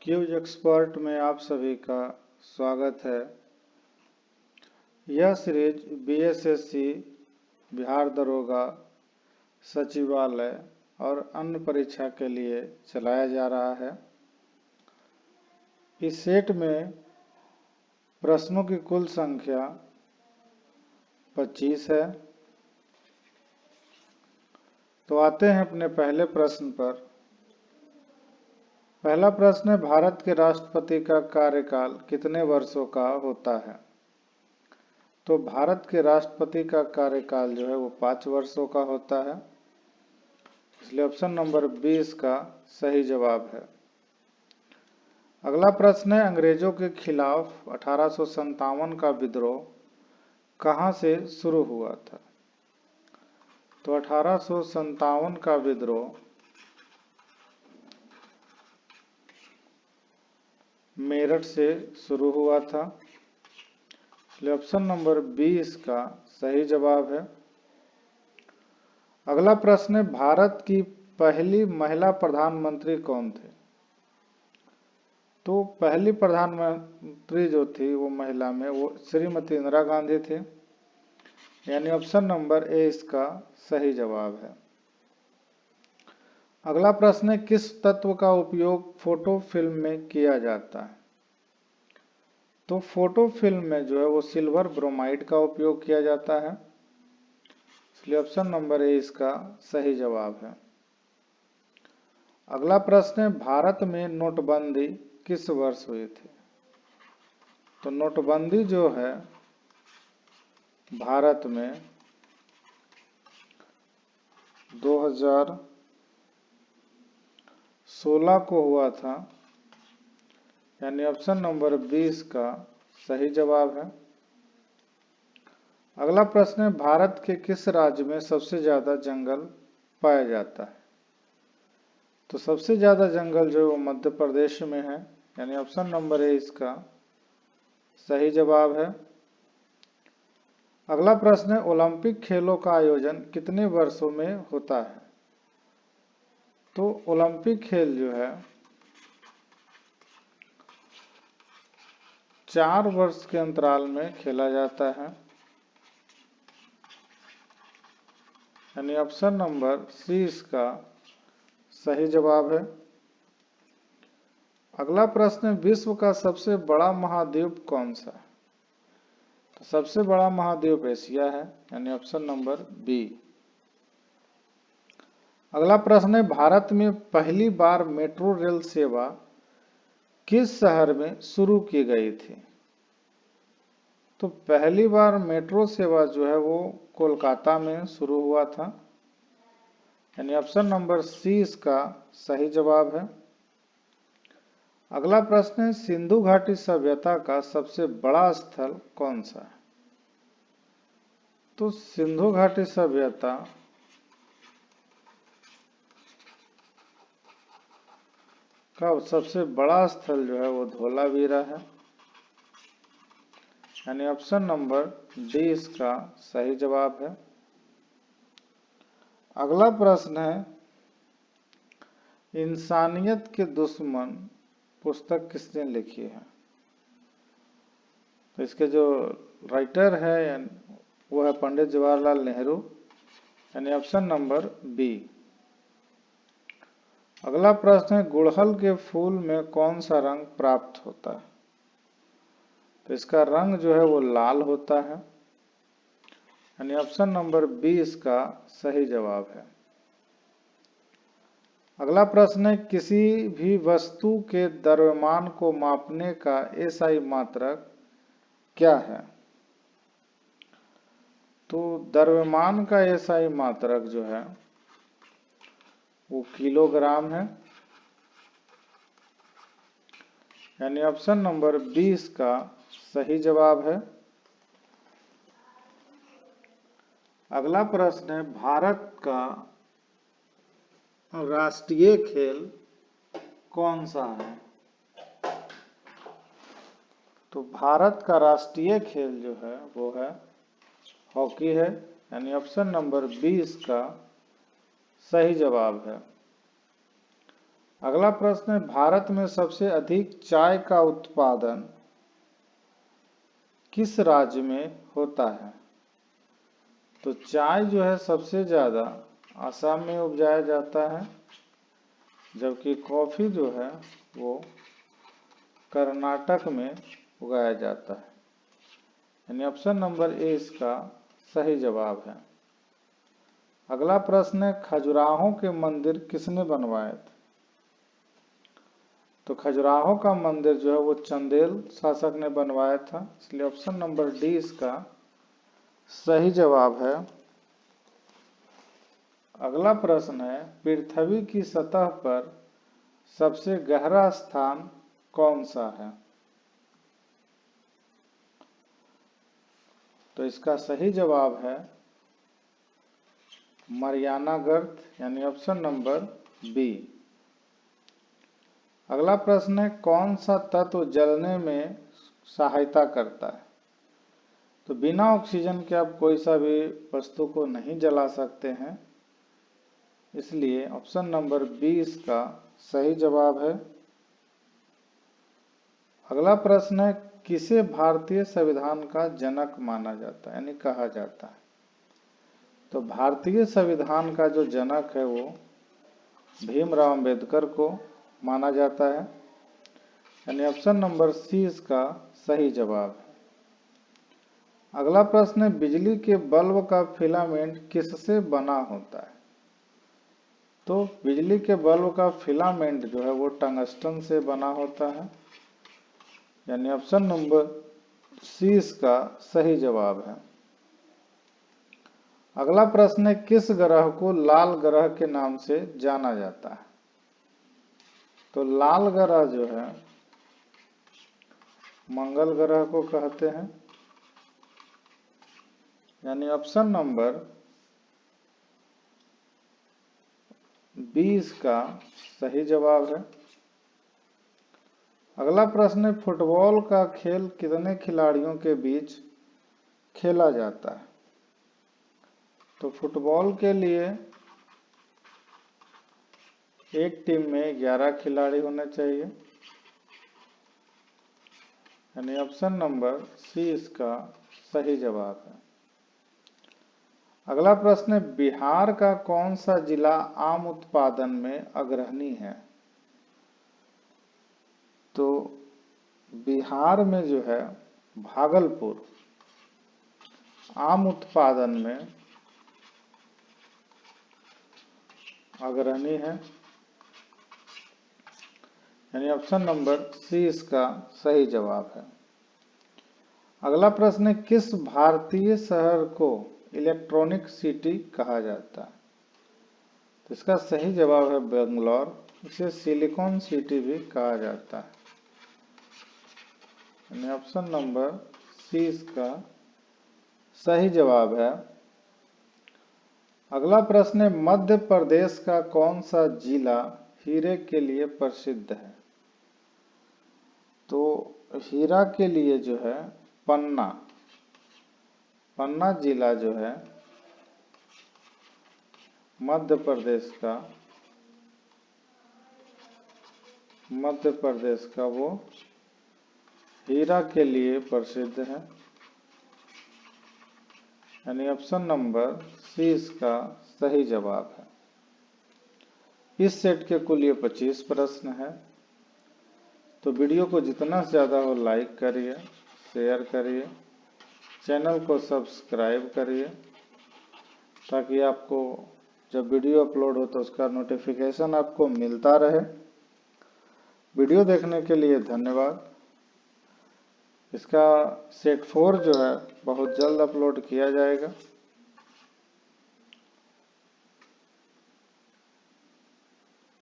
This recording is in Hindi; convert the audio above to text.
क्यूज एक्सपर्ट में आप सभी का स्वागत है। यह सीरीज बीएसएससी, बिहार दरोगा, सचिवालय और अन्य परीक्षा के लिए चलाया जा रहा है। इस सेट में प्रश्नों की कुल संख्या 25 है। तो आते हैं अपने पहले प्रश्न पर। पहला प्रश्न है, भारत के राष्ट्रपति का कार्यकाल कितने वर्षों का होता है? तो भारत के राष्ट्रपति का कार्यकाल जो है वो 5 वर्षों का होता है, इसलिए ऑप्शन नंबर 20 का सही जवाब है। अगला प्रश्न है, अंग्रेजों के खिलाफ 1857 का विद्रोह कहां से शुरू हुआ था? तो 1857 का विद्रोह मेरठ से शुरू हुआ था, इसलिए ऑप्शन नंबर 20 का सही जवाब है। अगला प्रश्न है, भारत की पहली महिला प्रधानमंत्री कौन थे? तो पहली प्रधानमंत्री जो थी वो महिला में वो श्रीमती इंदिरा गांधी थी, यानी ऑप्शन नंबर ए इसका सही जवाब है। अगला प्रश्न है, किस तत्व का उपयोग फोटो फिल्म में किया जाता है? तो फोटो फिल्म में जो है वो सिल्वर ब्रोमाइड का उपयोग किया जाता है, इसलिए ऑप्शन नंबर ए इसका सही जवाब है। अगला प्रश्न है, भारत में नोटबंदी किस वर्ष हुई थी? तो नोटबंदी जो है भारत में 2016 को हुआ था, यानी ऑप्शन नंबर 20 का सही जवाब है। अगला प्रश्न है, भारत के किस राज्य में सबसे ज्यादा जंगल पाया जाता है? तो सबसे ज्यादा जंगल जो है वो मध्य प्रदेश में है, यानी ऑप्शन नंबर ए इसका सही जवाब है। अगला प्रश्न है, ओलंपिक खेलों का आयोजन कितने वर्षों में होता है? तो ओलंपिक खेल जो है 4 वर्ष के अंतराल में खेला जाता है, यानी ऑप्शन नंबर सी इसका सही जवाब है। अगला प्रश्न है, विश्व का सबसे बड़ा महाद्वीप कौन सा है? तो सबसे बड़ा महाद्वीप एशिया है, यानी ऑप्शन नंबर बी। अगला प्रश्न है, भारत में पहली बार मेट्रो रेल सेवा किस शहर में शुरू की गई थी? तो पहली बार मेट्रो सेवा जो है वो कोलकाता में शुरू हुआ था, यानी ऑप्शन नंबर सी इसका सही जवाब है। अगला प्रश्न है, सिंधु घाटी सभ्यता का सबसे बड़ा स्थल कौन सा है? तो सिंधु घाटी सभ्यता का सबसे बड़ा स्थल जो है वो धोलावीरा है, यानी ऑप्शन नंबर डी इसका सही जवाब है। अगला प्रश्न है, इंसानियत के दुश्मन पुस्तक किसने लिखी है? तो इसके जो राइटर है वो है पंडित जवाहरलाल नेहरू, यानी ऑप्शन नंबर बी। अगला प्रश्न है, गुड़हल के फूल में कौन सा रंग प्राप्त होता है? तो इसका रंग जो है वो लाल होता है, यानी ऑप्शन नंबर 20 का सही जवाब है। अगला प्रश्न है, किसी भी वस्तु के द्रव्यमान को मापने का एसआई मात्रक क्या है? तो द्रव्यमान का एसआई मात्रक जो है वो किलोग्राम है, यानी ऑप्शन नंबर 20 का सही जवाब है। अगला प्रश्न है, भारत का राष्ट्रीय खेल कौन सा है? तो भारत का राष्ट्रीय खेल जो है वो है हॉकी है, यानी ऑप्शन नंबर 20 का सही जवाब है। अगला प्रश्न है, भारत में सबसे अधिक चाय का उत्पादन किस राज्य में होता है? तो चाय जो है सबसे ज्यादा असम में उपजाया जाता है, जबकि कॉफी जो है वो कर्नाटक में उगाया जाता है। यानी ऑप्शन नंबर ए इसका सही जवाब है। अगला प्रश्न है, खजुराहो के मंदिर किसने बनवाए थे? तो खजुराहो का मंदिर जो है वो चंदेल शासक ने बनवाया था, इसलिए ऑप्शन नंबर डी इसका सही जवाब है। अगला प्रश्न है, पृथ्वी की सतह पर सबसे गहरा स्थान कौन सा है? तो इसका सही जवाब है मरियाना गर्त, यानी ऑप्शन नंबर बी। अगला प्रश्न है, कौन सा तत्व जलने में सहायता करता है? तो बिना ऑक्सीजन के आप कोई सा भी वस्तु को नहीं जला सकते हैं, इसलिए ऑप्शन नंबर बी इसका सही जवाब है। अगला प्रश्न है, किसे भारतीय संविधान का जनक माना जाता है, यानी कहा जाता है? तो भारतीय संविधान का जो जनक है वो भीमराव अंबेडकर को माना जाता है, यानी ऑप्शन नंबर सी इसका सही जवाब है। अगला प्रश्न है, बिजली के बल्ब का फिलामेंट किससे बना होता है? तो बिजली के बल्ब का फिलामेंट जो है वो टंगस्टन से बना होता है, यानी ऑप्शन नंबर सी इसका सही जवाब है। अगला प्रश्न है, किस ग्रह को लाल ग्रह के नाम से जाना जाता है? तो लाल ग्रह जो है मंगल ग्रह को कहते हैं, यानी ऑप्शन नंबर बी इसका सही जवाब है। अगला प्रश्न है, फुटबॉल का खेल कितने खिलाड़ियों के बीच खेला जाता है? तो फुटबॉल के लिए एक टीम में 11 खिलाड़ी होने चाहिए, यानी ऑप्शन नंबर सी इसका सही जवाब है। अगला प्रश्न है, बिहार का कौन सा जिला आम उत्पादन में अग्रणी है? तो बिहार में जो है भागलपुर आम उत्पादन में अग्रणी है, यानी ऑप्शन नंबर सी इसका सही जवाब है। अगला प्रश्न है, किस भारतीय शहर को इलेक्ट्रॉनिक सिटी कहा जाता है? तो इसका सही जवाब है बेंगलोर, इसे सिलिकॉन सिटी भी कहा जाता है, यानी ऑप्शन नंबर सी इसका सही जवाब है। अगला प्रश्न है, मध्य प्रदेश का कौन सा जिला हीरे के लिए प्रसिद्ध है? तो हीरा के लिए जो है पन्ना जिला जो है मध्य प्रदेश का वो हीरा के लिए प्रसिद्ध है, यानी ऑप्शन नंबर सी इसका सही जवाब है। इस सेट के कुल ये 25 प्रश्न है। तो वीडियो को जितना ज़्यादा हो लाइक करिए, शेयर करिए, चैनल को सब्सक्राइब करिए, ताकि आपको जब वीडियो अपलोड हो तो उसका नोटिफिकेशन आपको मिलता रहे। वीडियो देखने के लिए धन्यवाद। इसका सेट 4 जो है बहुत जल्द अपलोड किया जाएगा।